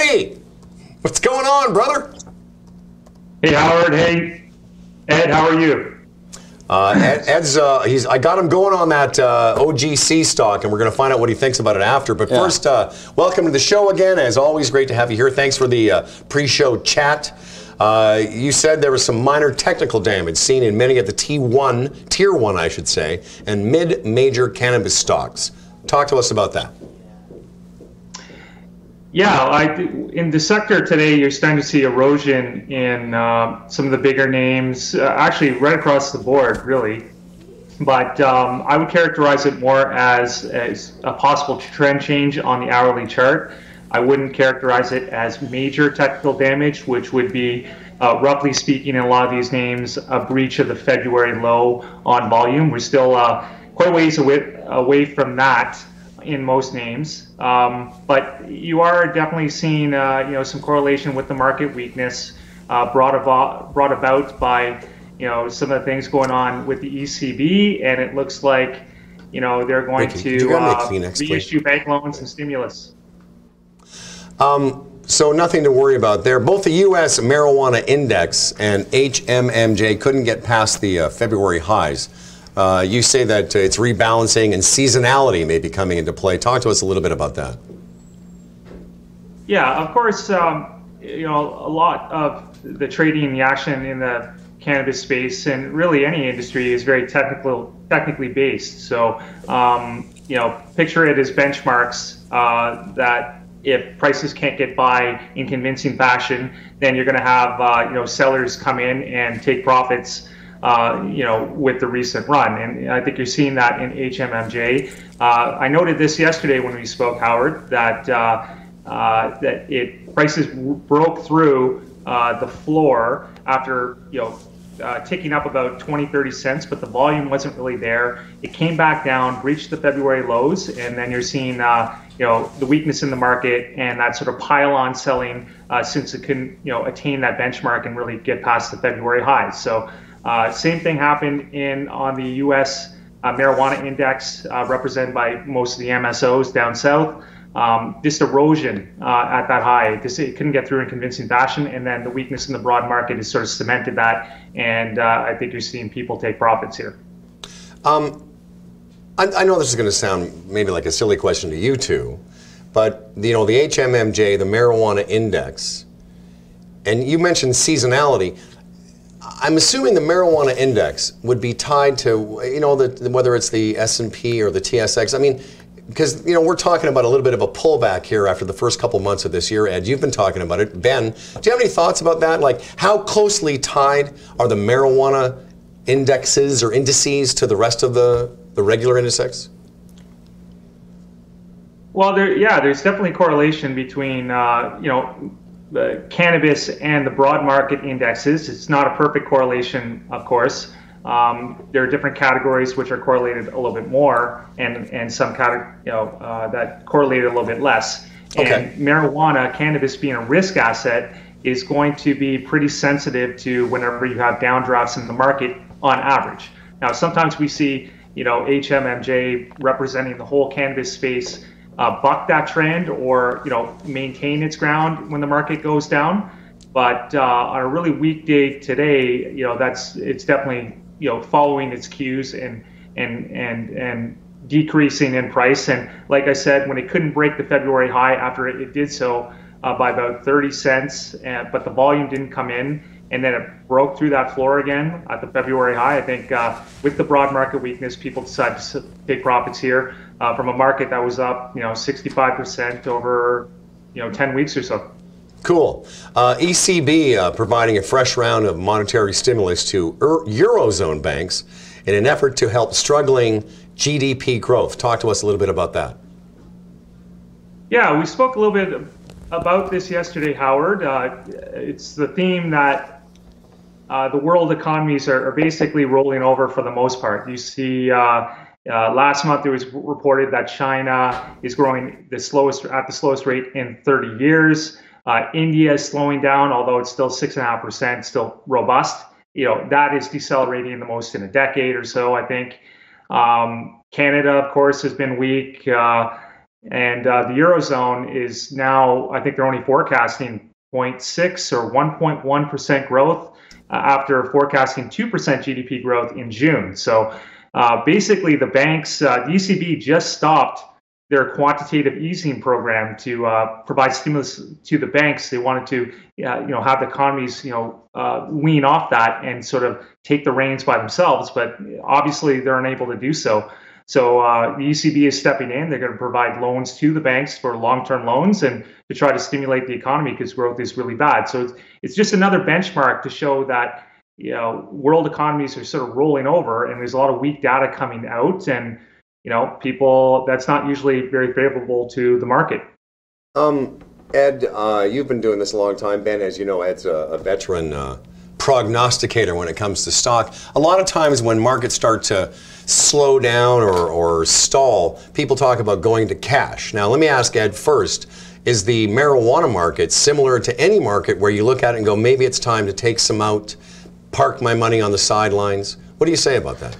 Tony, what's going on, brother? Hey, Howard. Hey, Ed. How are you? Ed's, I got him going on that OGC stock, and we're going to find out what he thinks about it after. But first, welcome to the show again. As always, great to have you here. Thanks for the pre-show chat. You said there was some minor technical damage seen in many of the tier one, I should say, and mid-major cannabis stocks. Talk to us about that. Yeah, in the sector today, you're starting to see erosion in some of the bigger names, actually right across the board, really. But I would characterize it more as a possible trend change on the hourly chart. I wouldn't characterize it as major technical damage, which would be, roughly speaking, in a lot of these names, a breach of the February low on volume. We're still quite a ways away from that in most names, but you are definitely seeing some correlation with the market weakness brought about by some of the things going on with the ECB, and it looks like they're going to reissue bank loans and stimulus. So nothing to worry about there. Both the U.S. marijuana index and HMMJ couldn't get past the February highs. You say that it's rebalancing and seasonality may be coming into play. Talk to us a little bit about that. Yeah, of course, a lot of the trading and the action in the cannabis space and really any industry is very technically based. So, picture it as benchmarks that if prices can't get by in convincing fashion, then you're going to have, sellers come in and take profits with the recent run. And I think you're seeing that in HMMJ. I noted this yesterday when we spoke, Howard, that prices broke through the floor after, ticking up about 20-30 cents, but the volume wasn't really there. It came back down, breached the February lows, and then you're seeing, the weakness in the market and that sort of pile-on selling since it couldn't, attain that benchmark and really get past the February highs. So same thing happened on the U.S. Marijuana index, represented by most of the MSOs down south. This erosion at that high, it couldn't get through in convincing fashion, and then the weakness in the broad market has sort of cemented that, and I think you're seeing people take profits here. I know this is going to sound maybe like a silly question to you two, but the HMMJ, the marijuana index, and you mentioned seasonality. I'm assuming the marijuana index would be tied to, whether it's the S&P or the TSX. I mean, because, we're talking about a little bit of a pullback here after the first couple months of this year. Ed, you've been talking about it. Ben, do you have any thoughts about that? Like, how closely tied are the marijuana indexes or indices to the rest of the regular indices? Well, there's definitely correlation between, the cannabis and the broad market indexes. It's not a perfect correlation, of course. There are different categories which are correlated a little bit more, and some that correlated a little bit less. Okay. And marijuana, cannabis being a risk asset, is going to be pretty sensitive to whenever you have downdrafts in the market on average. Now, sometimes we see, HMMJ representing the whole cannabis space buck that trend or, maintain its ground when the market goes down. But on a really weak day today, it's definitely, following its cues and decreasing in price. And like I said, when it couldn't break the February high, after it did so by about 30 cents, but the volume didn't come in, and then it broke through that floor again at the February high. I think with the broad market weakness, people decided to take profits here from a market that was up, 65% over, 10 weeks or so. Cool. ECB providing a fresh round of monetary stimulus to Eurozone banks in an effort to help struggling GDP growth. Talk to us a little bit about that. Yeah, we spoke a little bit about this yesterday, Howard. It's the theme that the world economies are basically rolling over for the most part. You see, last month it was reported that China is growing at the slowest rate in 30 years. India is slowing down, although it's still 6.5%, still robust. That is decelerating the most in a decade or so, I think. Canada, of course, has been weak. And the Eurozone is now, I think they're only forecasting 0.6 or 1.1% growth after forecasting 2% GDP growth in June. So basically the banks, the ECB just stopped their quantitative easing program to provide stimulus to the banks. They wanted to, have the economies, wean off that and sort of take the reins by themselves. But obviously, they're unable to do so. So the ECB is stepping in. They're going to provide loans to the banks for long-term loans and to try to stimulate the economy because growth is really bad. So it's just another benchmark to show that world economies are sort of rolling over, and there's a lot of weak data coming out, and people, that's not usually very favorable to the market. Ed, you've been doing this a long time. Ben, as you know, Ed's a veteran prognosticator when it comes to stock. A lot of times when markets start to slow down or stall, people talk about going to cash. Now, let me ask Ed first, is the marijuana market similar to any market where you look at it and go, maybe it's time to take some out, park my money on the sidelines? What do you say about that?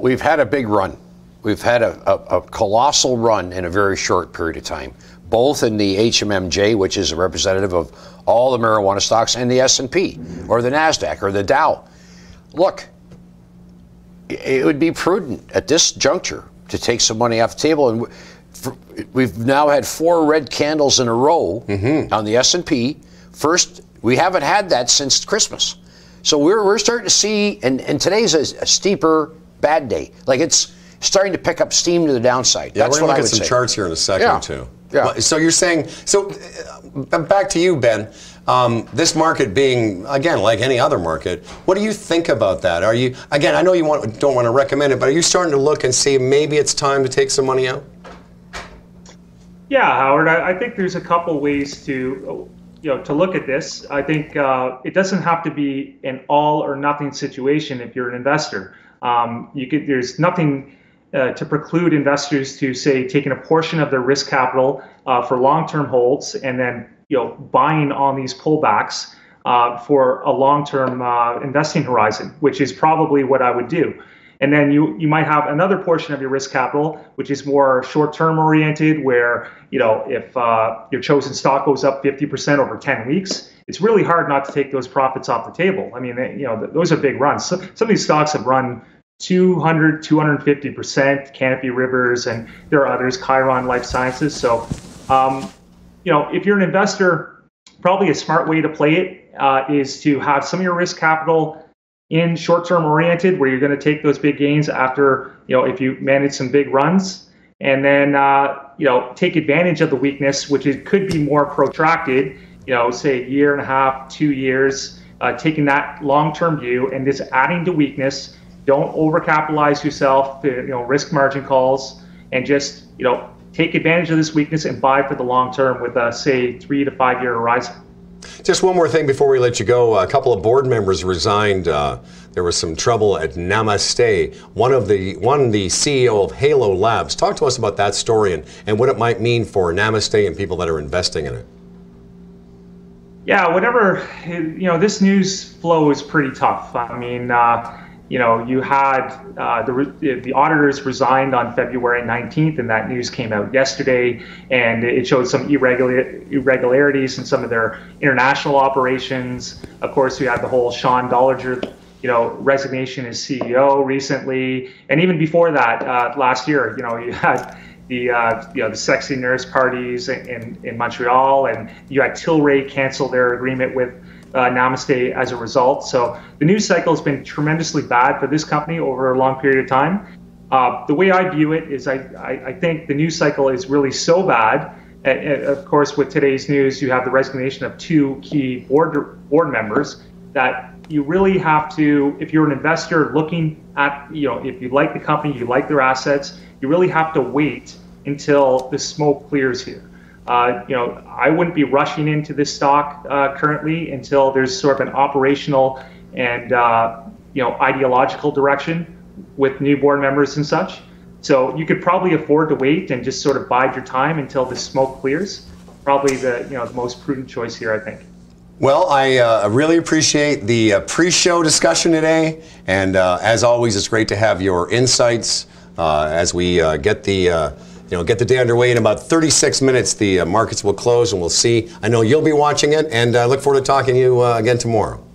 We've had a big run. We've had a colossal run in a very short period of time, both in the HMMJ, which is a representative of all the marijuana stocks, and the S&P or the NASDAQ or the Dow. Look, it would be prudent at this juncture to take some money off the table. And we've now had 4 red candles in a row on the S&P. First, we haven't had that since Christmas. So we're starting to see, and today's a steeper bad day. Like it's starting to pick up steam to the downside. Yeah, that's we're going to what look at some charts here in a second too. Yeah. So you're saying, back to you, Ben, this market being, again, like any other market, what do you think about that? Are you, again, I know you don't want to recommend it, but are you starting to look and see maybe it's time to take some money out? Yeah, Howard, I think there's a couple ways to look at this. I think it doesn't have to be an all or nothing situation if you're an investor. There's nothing to preclude investors to, say, taking a portion of their risk capital for long-term holds and then buying on these pullbacks for a long-term investing horizon, which is probably what I would do. And then you might have another portion of your risk capital, which is more short-term oriented, where if your chosen stock goes up 50% over 10 weeks, it's really hard not to take those profits off the table. I mean, those are big runs. So, some of these stocks have run 200, 250%, Canopy Rivers, and there are others, Chiron Life Sciences. So, if you're an investor, probably a smart way to play it is to have some of your risk capital in short-term oriented, where you're going to take those big gains after, if you manage some big runs, and then, take advantage of the weakness, which could be more protracted, say a year and a half, 2 years, taking that long-term view and just adding to weakness. Don't overcapitalize yourself, risk margin calls, and just, take advantage of this weakness and buy for the long term with a, say, 3 to 5 year horizon. Just one more thing before we let you go. A couple of board members resigned. There was some trouble at Namaste. One the CEO of Halo Labs. Talk to us about that story and what it might mean for Namaste and people that are investing in it. Yeah, this news flow is pretty tough. I mean, you had the auditors resigned on February 19th, and that news came out yesterday, and it showed some irregularities in some of their international operations. Of course, you had the whole Sean Dollinger, resignation as CEO recently, and even before that, last year, you had the sexy nurse parties in Montreal, and you had Tilray cancel their agreement with Namaste as a result. So the news cycle has been tremendously bad for this company over a long period of time. The way I view it is I think the news cycle is really so bad. Of course, with today's news, you have the resignation of 2 key board members that you really have to, if you're an investor looking at, if you like the company, you like their assets, you really have to wait until the smoke clears here. I wouldn't be rushing into this stock currently until there's sort of an operational and ideological direction with new board members and such. So you could probably afford to wait and just sort of bide your time until the smoke clears. Probably the most prudent choice here, I think. Well, I really appreciate the pre-show discussion today, and as always, it's great to have your insights as we get the get the day underway. In about 36 minutes, the markets will close, and we'll see. I know you'll be watching it, and I look forward to talking to you again tomorrow.